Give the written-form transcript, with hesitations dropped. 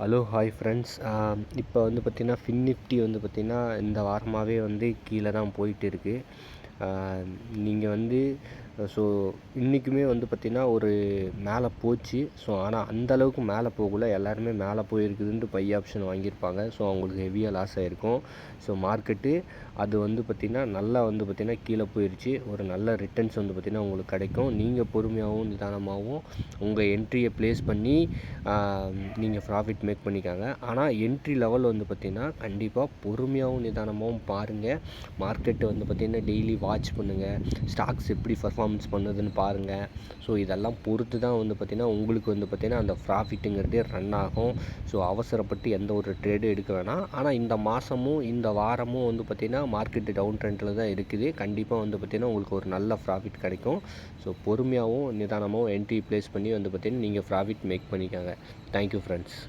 Hello hi friends. இப்போ வந்து பார்த்திங்கன்னா ஃபின்னிஃப்டி வந்து பார்த்திங்கன்னா இந்த வாரமாகவே வந்து கீழே தான் போயிட்டு இருக்குது. நீங்கள் வந்து ஸோ இன்றைக்குமே வந்து பார்த்திங்கன்னா ஒரு மேலே போச்சு. ஸோ ஆனால் அந்தளவுக்கு மேலே போகல. எல்லாருமே மேலே போயிருக்குதுன்ட்டு பை ஆப்ஷன் வாங்கியிருப்பாங்க. ஸோ அவங்களுக்கு ஹெவியாக லாஸ் ஆகிருக்கும். ஸோ மார்க்கெட்டு அது வந்து பார்த்திங்கன்னா நல்லா வந்து பார்த்திங்கன்னா கீழே போயிடுச்சு. ஒரு நல்ல ரிட்டர்ன்ஸ் வந்து பார்த்திங்கன்னா உங்களுக்கு கிடைக்கும். நீங்கள் பொறுமையாகவும் நிதானமாகவும் உங்கள் என்ட்ரியை ப்ளேஸ் பண்ணி நீங்கள் ப்ராஃபிட் மேக் பண்ணிக்காங்க. ஆனால் என்ட்ரி லெவல் வந்து பார்த்திங்கன்னா கண்டிப்பாக பொறுமையாகவும் நிதானமாகவும் பாருங்கள். மார்க்கெட்டு வந்து பார்த்திங்கன்னா டெய்லி வாட்ச் பண்ணுங்கள். ஸ்டாக்ஸ் எப்படி பர்ஃபார்மன்ஸ் பண்ணுதுன்னு பாருங்கள். ஸோ இதெல்லாம் பொறுத்து தான் வந்து பார்த்திங்கன்னா உங்களுக்கு வந்து பார்த்திங்கன்னா அந்த ப்ராஃபிட்டுங்கிறதே ரன் ஆகும். ஸோ அவசரப்பட்டு எந்த ஒரு ட்ரேடும் எடுக்க வேணாம். ஆனால் இந்த மாதமும் இந்த வாரமும் வந்து பார்த்திங்கன்னா மார்க்கெட்டு டவுன் ட்ரெண்டில் தான் இருக்குது. கண்டிப்பாக வந்து பார்த்திங்கன்னா உங்களுக்கு ஒரு நல்ல ப்ராஃபிட் கிடைக்கும். ஸோ பொறுமையாகவும் நிதானமாகவும் என்ட்ரி ப்ளேஸ் பண்ணி வந்து பார்த்திங்கன்னா நீங்கள் ப்ராஃபிட் மேக் பண்ணிக்காங்க. Thank you friends.